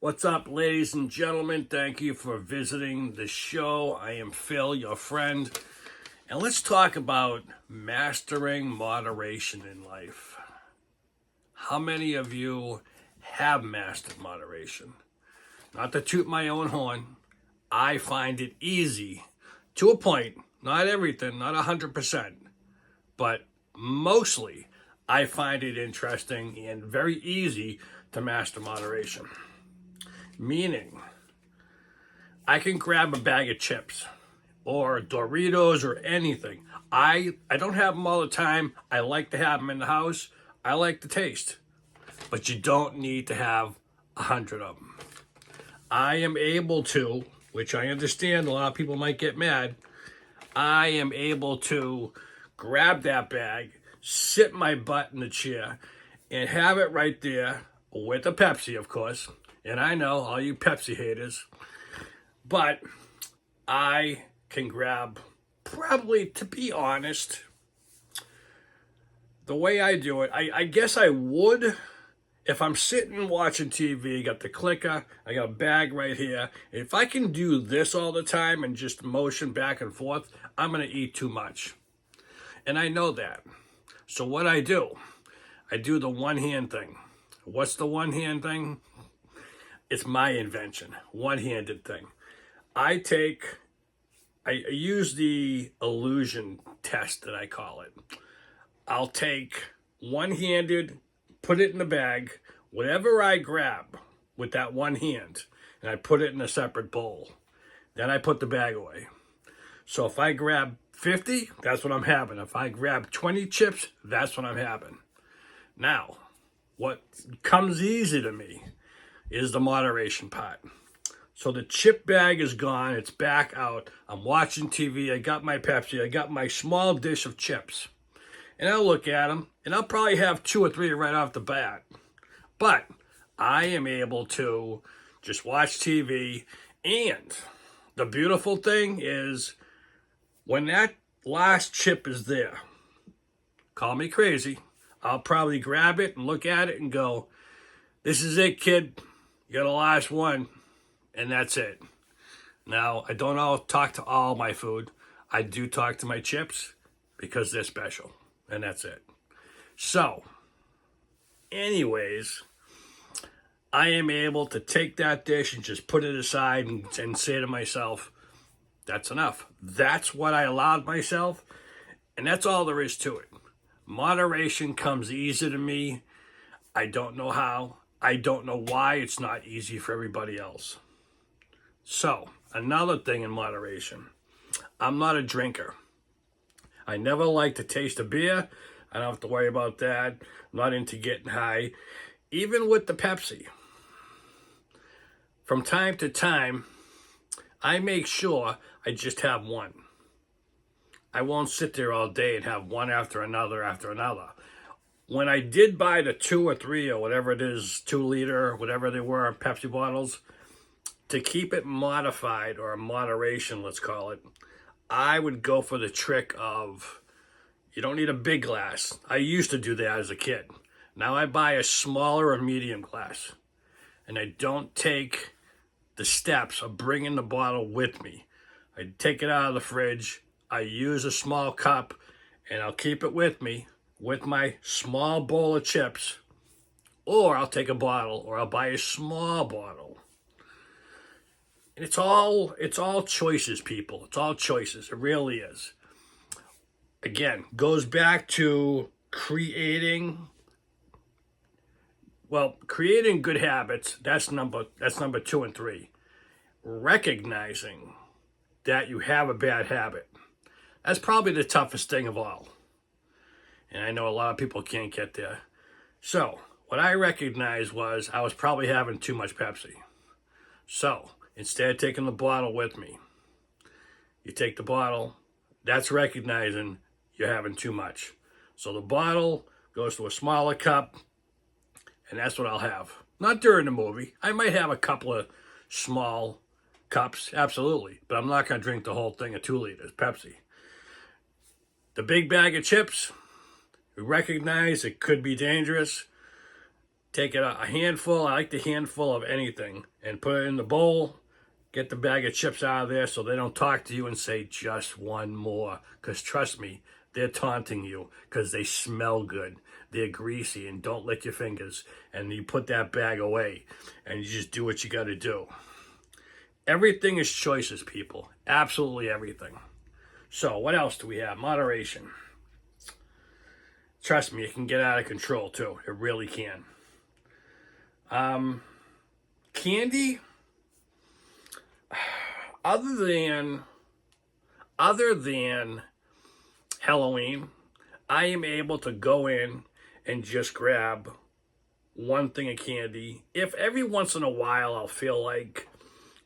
What's up, ladies and gentlemen? Thank you for visiting the show. I am Phil, your friend, and let's talk about mastering moderation in life. How many of you have mastered moderation? Not to toot my own horn, I find it easy to a point, not everything, not 100%, but mostly I find it interesting and very easy to master moderation. Meaning, I can grab a bag of chips or Doritos or anything. I don't have them all the time. I like to have them in the house. I like the taste. But you don't need to have 100 of them. I am able to, which I understand a lot of people might get mad, I am able to grab that bag, sit my butt in the chair, and have it right there with a Pepsi, of course. And I know all you Pepsi haters, but I can grab, probably, to be honest, the way I do it, I guess I would if I'm sitting watching TV, got the clicker, I got a bag right here. If I can do this all the time and just motion back and forth, I'm going to eat too much. And I know that. So what I do the one hand thing. What's the one hand thing? It's my invention, one-handed thing. I use the illusion test that I call it. I'll take one-handed, put it in the bag, whatever I grab with that one hand, and I put it in a separate bowl. Then I put the bag away. So if I grab 50, that's what I'm having. If I grab 20 chips, that's what I'm having. Now, what comes easy to me is the moderation part. So the chip bag is gone, it's back out. I'm watching TV, I got my Pepsi, I got my small dish of chips. And I'll look at them, and I'll probably have 2 or 3 right off the bat. But I am able to just watch TV, and the beautiful thing is when that last chip is there, call me crazy, I'll probably grab it and look at it and go, this is it, kid. You got the last one, and that's it. Now, I don't talk to all my food. I do talk to my chips because they're special, and that's it. So, anyways, I am able to take that dish and just put it aside and say to myself, that's enough. That's what I allowed myself, and that's all there is to it. Moderation comes easy to me. I don't know how. I don't know why it's not easy for everybody else. So, another thing in moderation. I'm not a drinker. I never like to taste a beer. I don't have to worry about that. I'm not into getting high. Even with the Pepsi. From time to time, I make sure I just have one. I won't sit there all day and have one after another after another. When I did buy the 2 or 3 or whatever it is, 2 liter, whatever they were, Pepsi bottles, to keep it modified, or moderation, let's call it, I would go for the trick of, you don't need a big glass. I used to do that as a kid. Now I buy a smaller or medium glass. And I don't take the steps of bringing the bottle with me. I take it out of the fridge, I use a small cup, and I'll keep it with me with my small bowl of chips, or I'll take a bottle, or I'll buy a small bottle. And it's all choices, people. It's all choices. It really is. Again, goes back to creating good habits. That's number 2 and 3. Recognizing that you have a bad habit. That's probably the toughest thing of all. And I know a lot of people can't get there. So, what I recognized was I was probably having too much Pepsi. So, instead of taking the bottle with me, you take the bottle, that's recognizing you're having too much. So the bottle goes to a smaller cup, and that's what I'll have. Not during the movie. I might have a couple of small cups, absolutely, but I'm not going to drink the whole thing of 2 liters Pepsi. The big bag of chips, we recognize it could be dangerous. take it a handful. I like the handful of anything and put it in the bowl. Get the bag of chips out of there so they don't talk to you and say just one more. Because trust me, they're taunting you because they smell good. They're greasy and don't lick your fingers. And you put that bag away and you just do what you got to do. Everything is choices, people. Absolutely everything. So what else do we have? Moderation. Trust me, it can get out of control too. It really can. Candy, other than Halloween, I am able to go in and just grab one thing of candy. If every once in a while I'll feel like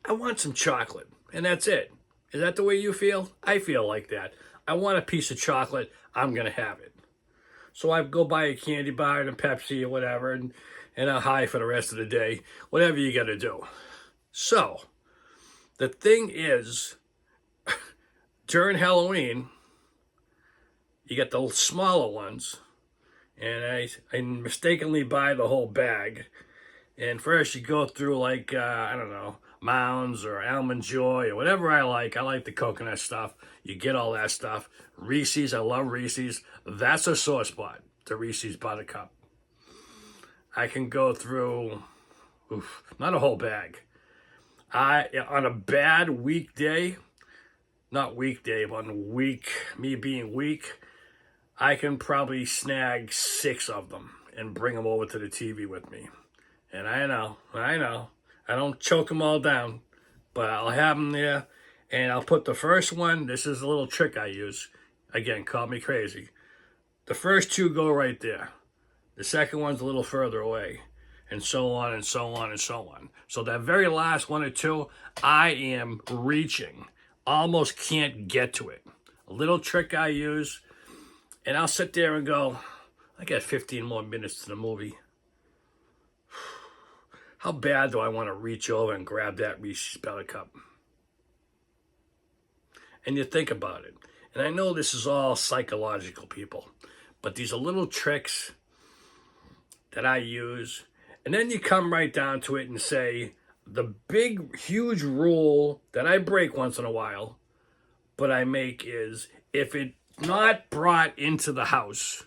I want some chocolate, and that's it. Is that the way you feel? I feel like that. I want a piece of chocolate, I'm going to have it. So I go buy a candy bar and a Pepsi or whatever, and I'll high for the rest of the day. Whatever you got to do. So, the thing is, during Halloween, you get the smaller ones, and I mistakenly buy the whole bag. And first you go through like, I don't know, Mounds or Almond Joy or whatever I like. I like the coconut stuff. You get all that stuff. Reese's, I love Reese's. That's a sore spot, the Reese's Buttercup. I can go through, not a whole bag. On a bad weekday, not weekday, but on me being weak, I can probably snag 6 of them and bring them over to the TV with me. And I know. I don't choke them all down, but I'll have them there, and I'll put the first one. This is a little trick I use. Again, call me crazy. The first 2 go right there. The second one's a little further away, and so on and so on and so on. So that very last 1 or 2, I am reaching. Almost can't get to it. A little trick I use, and I'll sit there and go, I got 15 more minutes to the movie. How bad do I want to reach over and grab that Reese's Buttercup? And you think about it. And I know this is all psychological, people, but these are little tricks that I use. And then you come right down to it and say, the big, huge rule that I break once in a while, but I make is, if it's not brought into the house,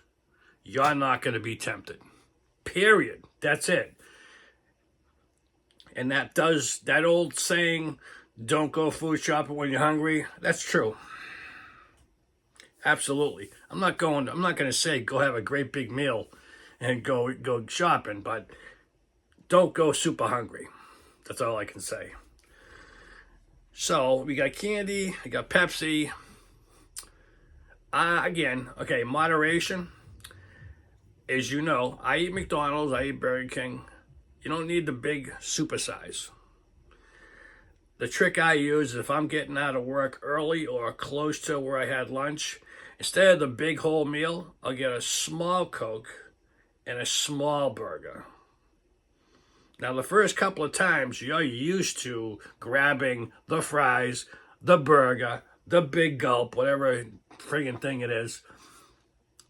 you're not going to be tempted. Period. That's it. And that old saying, don't go food shopping when you're hungry, that's true. Absolutely. I'm not going to say go have a great big meal and go shopping, but don't go super hungry. That's all I can say. So we got candy, we got Pepsi. Again, okay, moderation. As you know, I eat McDonald's, I eat Burger King. You don't need the big super size. The trick I use is if I'm getting out of work early or close to where I had lunch, instead of the big whole meal, I'll get a small Coke and a small burger. Now, the first couple of times, you're used to grabbing the fries, the burger, the big gulp, whatever friggin' thing it is.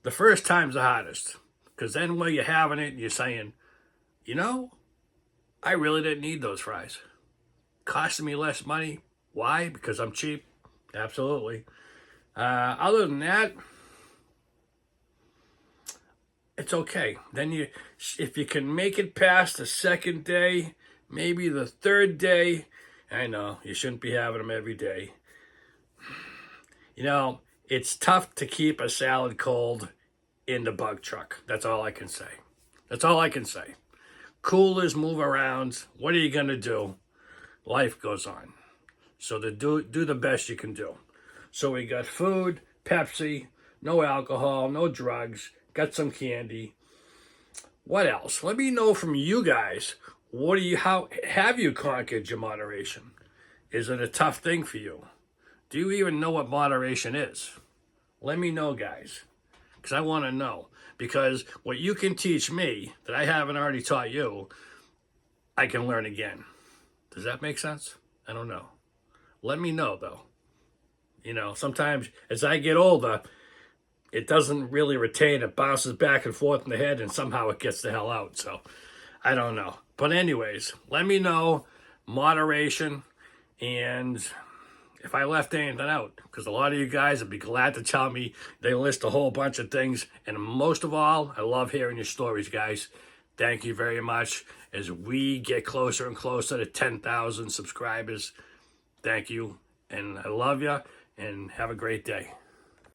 The first time's the hardest, because then when you're having it, you're saying, you know, I really didn't need those fries. Costing me less money. Why? Because I'm cheap. Absolutely. Other than that, it's okay. Then if you can make it past the second day, maybe the third day, I know you shouldn't be having them every day. You know, it's tough to keep a salad cold in the bug truck. That's all I can say. That's all I can say. Coolers move around. What are you going to do? Life goes on. So do the best you can do. So we got food, Pepsi, no alcohol, no drugs, got some candy. What else? Let me know from you guys. How have you conquered your moderation? Is it a tough thing for you? Do you even know what moderation is? Let me know, guys, because I want to know. Because what you can teach me that I haven't already taught you, I can learn again. Does that make sense? I don't know. Let me know, though. You know, sometimes as I get older, it doesn't really retain. It bounces back and forth in the head, and somehow it gets the hell out. So I don't know. But anyways, let me know moderation and if I left anything out, because a lot of you guys would be glad to tell me. They list a whole bunch of things, and most of all, I love hearing your stories, guys. Thank you very much. As we get closer and closer to 10,000 subscribers, thank you, and I love you, and have a great day.